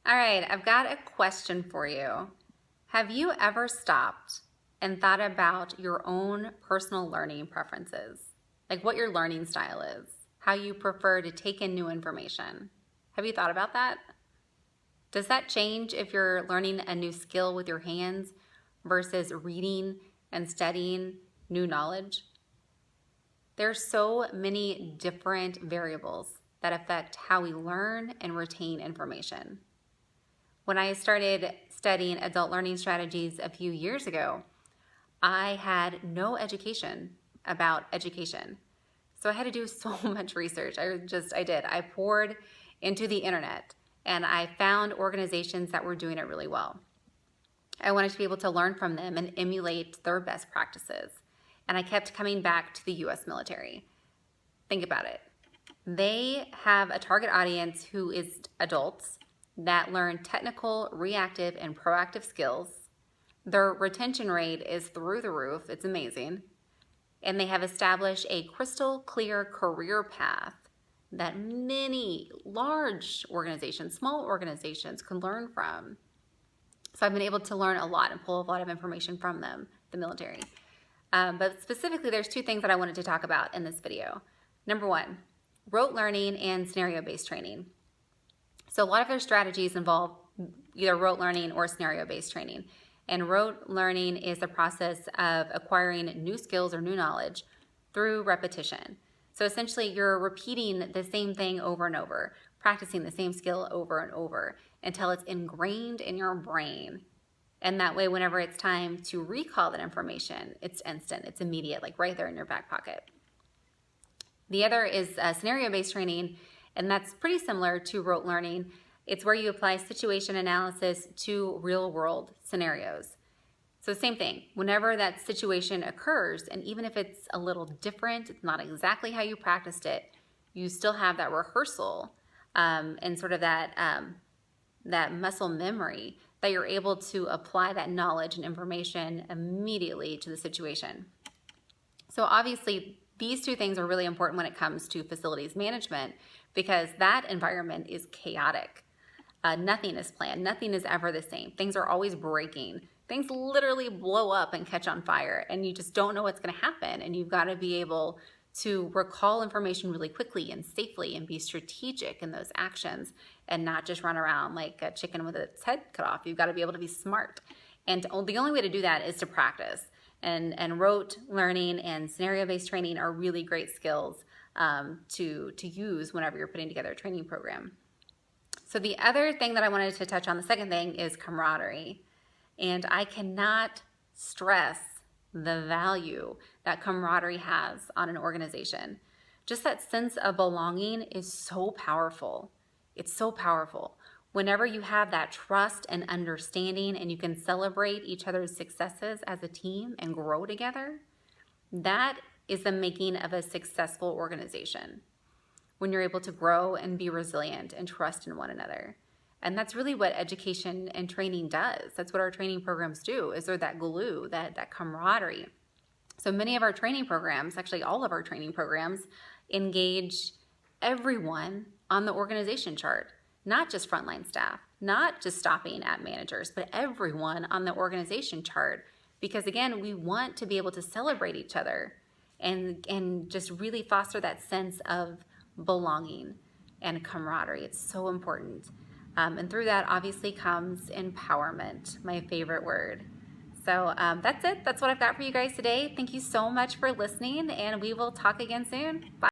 All right, I've got a question for you. Have you ever stopped and thought about your own personal learning preferences? Like what your learning style is, how you prefer to take in new information? Have you thought about that? Does that change if you're learning a new skill with your hands versus reading and studying new knowledge? There's so many different variables that affect how we learn and retain information. When I started studying adult learning strategies a few years ago, I had no education about education. So I had to do so much research. I did. I poured into the internet and I found organizations that were doing it really well. I wanted to be able to learn from them and emulate their best practices. And I kept coming back to the US military. Think about it. They have a target audience who is adults that learn technical, reactive, and proactive skills. Their retention rate is through the roof. It's amazing. And they have established a crystal clear career path that many large organizations, small organizations can learn from. So I've been able to learn a lot and pull a lot of information from them, the military. But specifically, there's two things that I wanted to talk about in this video. Number one, rote learning and scenario-based training. So a lot of their strategies involve either rote learning or scenario-based training. And rote learning is the process of acquiring new skills or new knowledge through repetition. So essentially, you're repeating the same thing over and over, practicing the same skill over and over until it's ingrained in your brain. And that way, whenever it's time to recall that information, it's instant, it's immediate, like right there in your back pocket. The other is scenario-based training, and that's pretty similar to rote learning. It's where you apply situation analysis to real-world scenarios. So same thing, whenever that situation occurs, and even if it's a little different, it's not exactly how you practiced it, you still have that rehearsal and sort of that muscle memory that you're able to apply that knowledge and information immediately to the situation. So obviously, these two things are really important when it comes to facilities management because that environment is chaotic. Nothing is planned. Nothing is ever the same. Things are always breaking. Things literally blow up and catch on fire, and you just don't know what's going to happen. And you've got to be able to recall information really quickly and safely and be strategic in those actions and not just run around like a chicken with its head cut off. You've got to be able to be smart. And the only way to do that is to practice. And rote learning and scenario-based training are really great skills to use whenever you're putting together a training program. So the other thing that I wanted to touch on, the second thing, is camaraderie. And I cannot stress the value that camaraderie has on an organization. Just that sense of belonging is so powerful. It's so powerful. Whenever you have that trust and understanding and you can celebrate each other's successes as a team and grow together, that is the making of a successful organization. When you're able to grow and be resilient and trust in one another. And that's really what education and training does. That's what our training programs do, is they're that glue, that camaraderie. So many of our training programs, actually all of our training programs, engage everyone on the organization chart, not just frontline staff, not just stopping at managers, but everyone on the organization chart. Because again, we want to be able to celebrate each other and just really foster that sense of belonging and camaraderie. It's so important. And through that obviously comes empowerment, my favorite word. So that's it. That's what I've got for you guys today. Thank you so much for listening, and we will talk again soon. Bye.